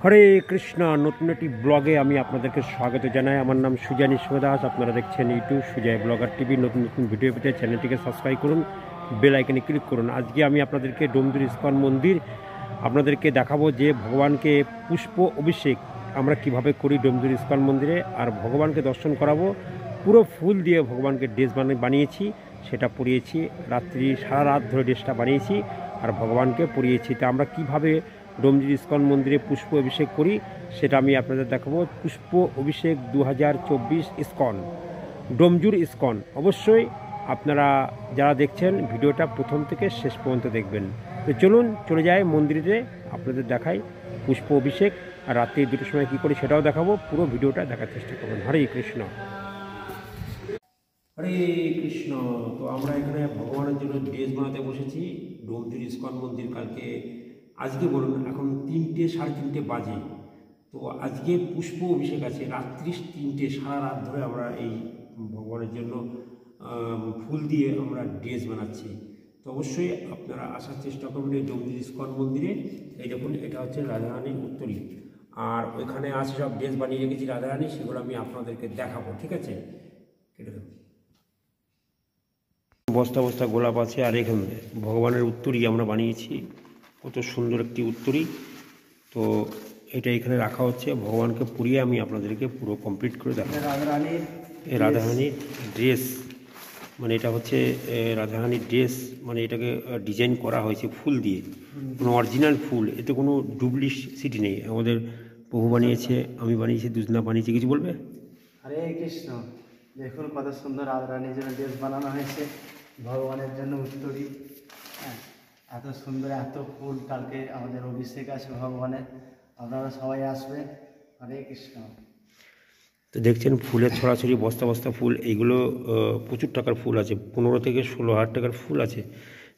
হরে কৃষ্ণ। নতুন একটি ব্লগে আমি আপনাদেরকে স্বাগত জানাই। আমার নাম সুজয় নিঃস্ব। আপনারা দেখছেন ইউটিউব সুজয় ব্লগার টিভি। নতুন নতুন ভিডিও পেতে চ্যানেলটিকে সাবস্ক্রাইব করুন, বেল আইকনে ক্লিক করুন। আজকে আমি আপনাদেরকে ডোমজুর ইস্কন মন্দির আপনাদেরকে দেখাবো যে ভগবানকে পুষ্প অভিষেক আমরা কিভাবে করি ডোমজুর ইস্কন মন্দিরে, আর ভগবানকে দর্শন করাবো। পুরো ফুল দিয়ে ভগবানকে ড্রেস বানিয়েছি, সেটা পরিয়েছি। রাত্রি সারা রাত ধরে ড্রেসটা বানিয়েছি আর ভগবানকে পরিয়েছি। তা আমরা কিভাবে ডোমজুর ইস্কন মন্দিরে পুষ্প অভিষেক করি সেটা আমি আপনাদের দেখাবো। পুষ্প অভিষেক 2024 ইস্কন, ডোমজুর ইস্কন। অবশ্যই আপনারা যারা দেখছেন ভিডিওটা প্রথম থেকে শেষ পর্যন্ত দেখবেন। তো চলুন চলে যাই মন্দিরে, আপনাদের দেখাই পুষ্প অভিষেক, আর রাত্রি 2টোর সময় কী করি সেটাও দেখাবো। পুরো ভিডিওটা দেখার চেষ্টা করবেন। হরে কৃষ্ণ, হরে কৃষ্ণ। তো আমরা এখানে ভগবানের জন্য ড্রেস বানাতে বসেছি ডোমজুর ইস্কন মন্দির। কালকে আজকে বলুন এখন 3টে সাড়ে 3টে বাজে। তো আজকে পুষ্প অভিষেক আছে রাত্রি 3টে, সারা রাত ধরে আমরা এই ভগবানের জন্য ফুল দিয়ে আমরা ড্রেস বানাচ্ছি। তো অবশ্যই আপনারা আসার চেষ্টা করবেন এই ডোমজুর ইস্কন মন্দিরে। এই দেখুন, এটা হচ্ছে রাধারানীর উত্তরী, আর ওইখানে আছে সব ড্রেস বানিয়ে রেখেছি রাধারানী, সেগুলো আমি আপনাদেরকে দেখাবো। ঠিক আছে, কেটে দেবো। বস্তা বস্তা গোলাপ আছে, আর এখানে ভগবানের উত্তরী আমরা বানিয়েছি। কত সুন্দর একটি উত্তরী। তো এটা এখানে রাখা হচ্ছে, ভগবানকে পুড়িয়ে আমি আপনাদেরকে পুরো কমপ্লিট করে দেখাবো। রাধারানীর ড্রেস, মানে এটা হচ্ছে রাধারানীর ড্রেস, মানে এটাকে ডিজাইন করা হয়েছে ফুল দিয়ে, কোনো অরিজিনাল ফুল, এতে কোনো ডুপ্লিসিটি নেই। আমাদের প্রভু বানিয়েছে, আমি বানিয়েছি, দুজনা বানিয়েছি। কিছু বলবে? হরে কৃষ্ণ। দেখুন কত সুন্দর রাধারানীর জন্য ড্রেস বানানো হয়েছে, ভগবানের জন্য উত্তরী। হ্যাঁ, এত সুন্দর, এত ফুল। কালকে আমাদের অভিষেক আছে ভগবানের, আপনারা সবাই আসবেন। হরে কৃষ্ণ। তো দেখছেন ফুলের ছড়াছড়ি, বস্তা বস্তা ফুল। এইগুলো প্রচুর টাকার ফুল আছে, 15 থেকে 16,000 টাকার ফুল আছে।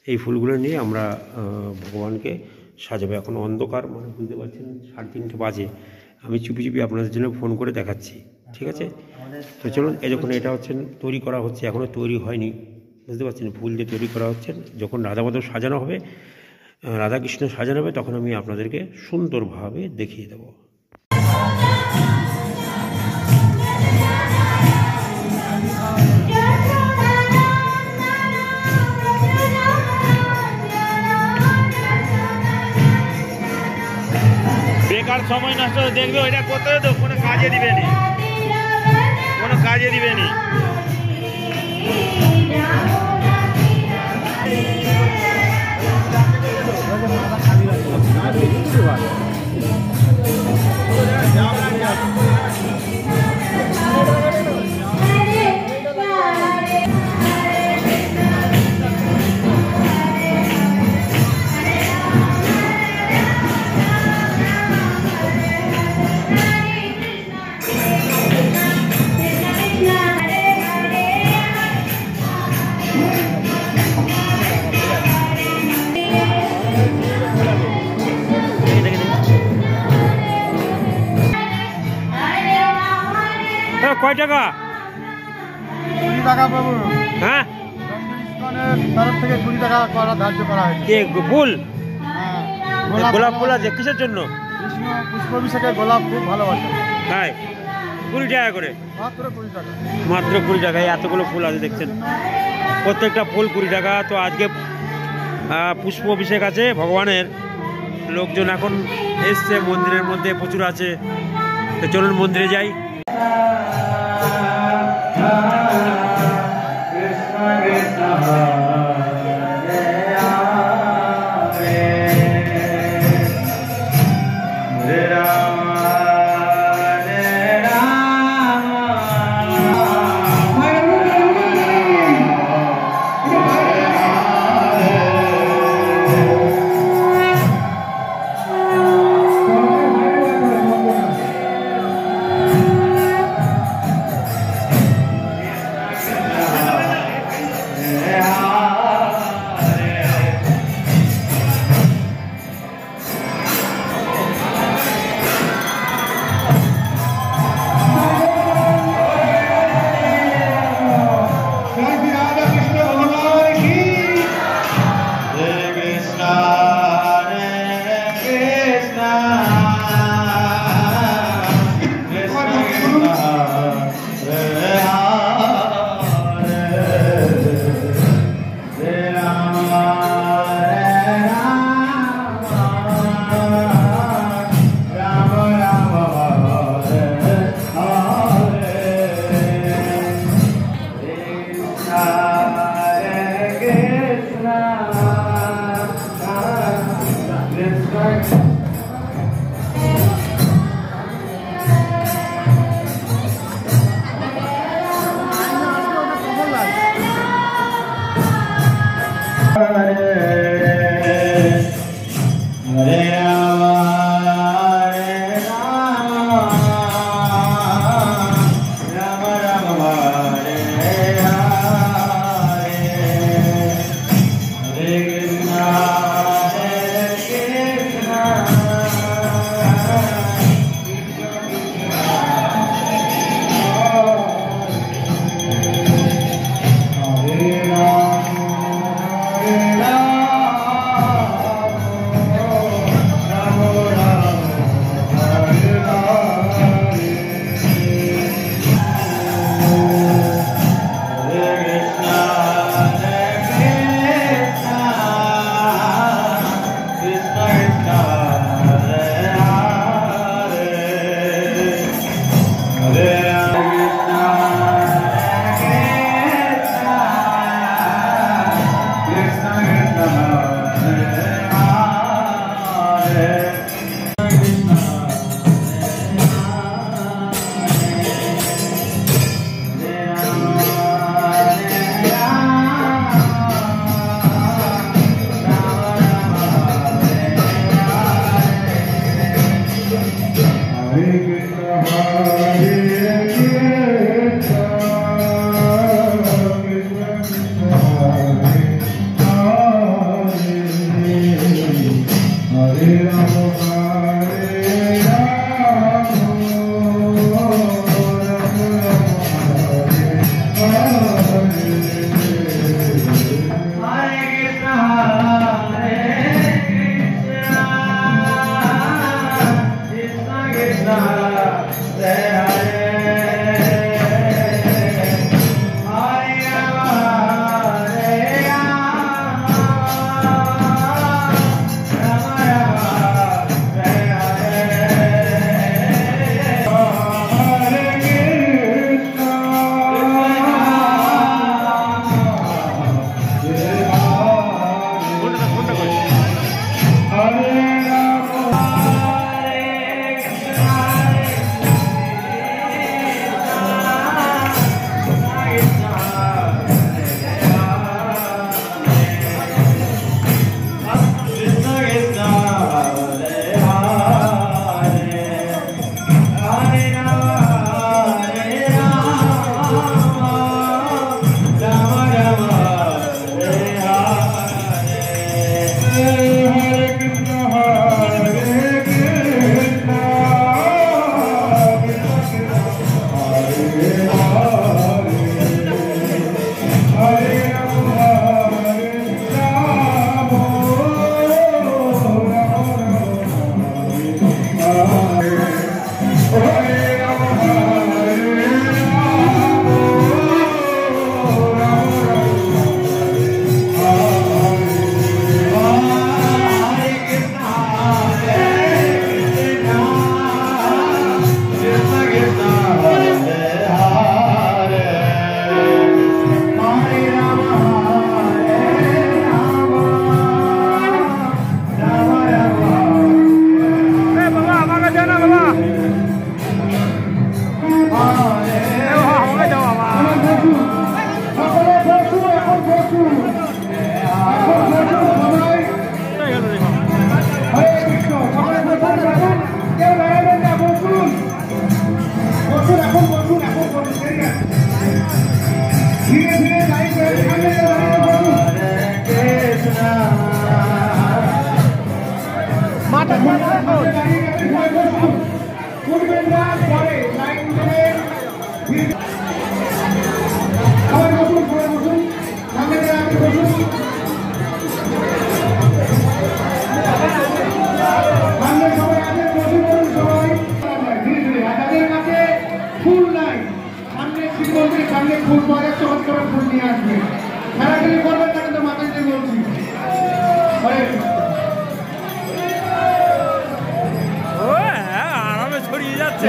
এই ফুলগুলো নিয়ে আমরা ভগবানকে সাজাবো। এখন অন্ধকার, মানে বুঝতে পারছেন 3:30 বাজে। আমি চুপি চুপি আপনাদের জন্য ফোন করে দেখাচ্ছি। ঠিক আছে, তো চলুন। এই যখন এটা হচ্ছে তৈরি করা হচ্ছে, এখনও তৈরি হয়নি, বুঝতে পারছেন, ফুল দিয়ে তৈরি করা হচ্ছে। যখন রাধা মাধব সাজানো হবে, রাধাকৃষ্ণ সাজানো হবে, তখন আমি আপনাদেরকে সুন্দরভাবে দেখিয়ে দেবো। বেকার সময় নষ্ট দেখবে, ওইটা করতে তো কোনো কাজে দিবে নি, কোনো কাজে দিবে নি। কয় টাকা? 20 টাকা বাবু। হ্যাঁ, তরফ থেকে 20 টাকা করা ধার্য করা হয়েছে। কে ফুল? হ্যাঁ, গোলাপ ফুল আছে কিসের জন্য? কৃষ্ণ পুষ্প অভিষেকে গোলাপ খুব ভালোবাসে। তাই 20 টাকা করে, মাত্র 20 টাকা। মাত্র 20 টাকায় এতগুলো ফুল আছে দেখছেন, প্রত্যেকটা ফুল 20 টাকা। তো আজকে পুষ্প অভিষেক আছে ভগবানের, লোকজন এখন এসছে মন্দিরের মধ্যে, প্রচুর আছে। তো চলুন মন্দিরে যাই। আরামে ছড়িয়ে যাচ্ছে।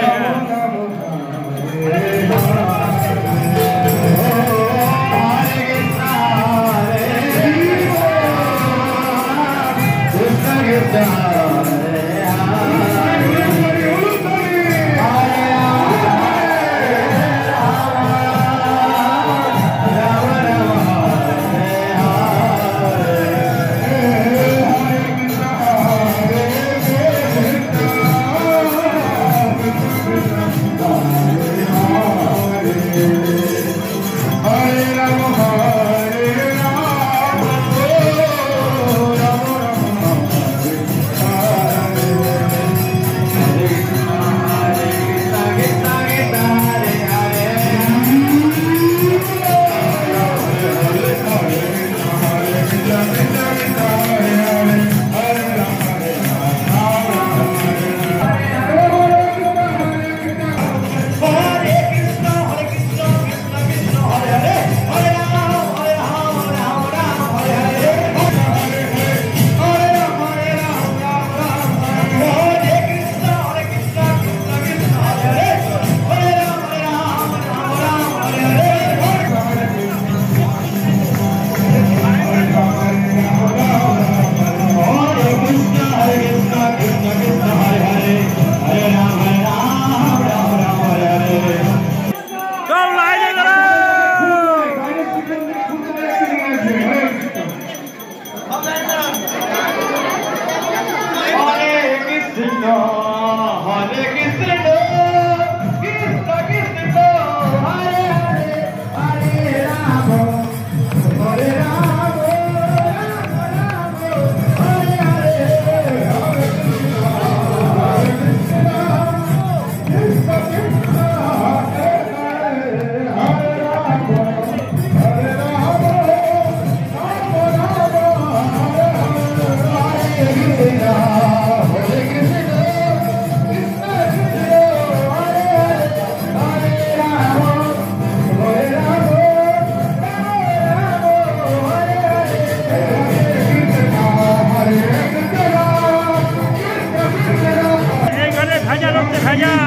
1000।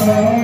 Hare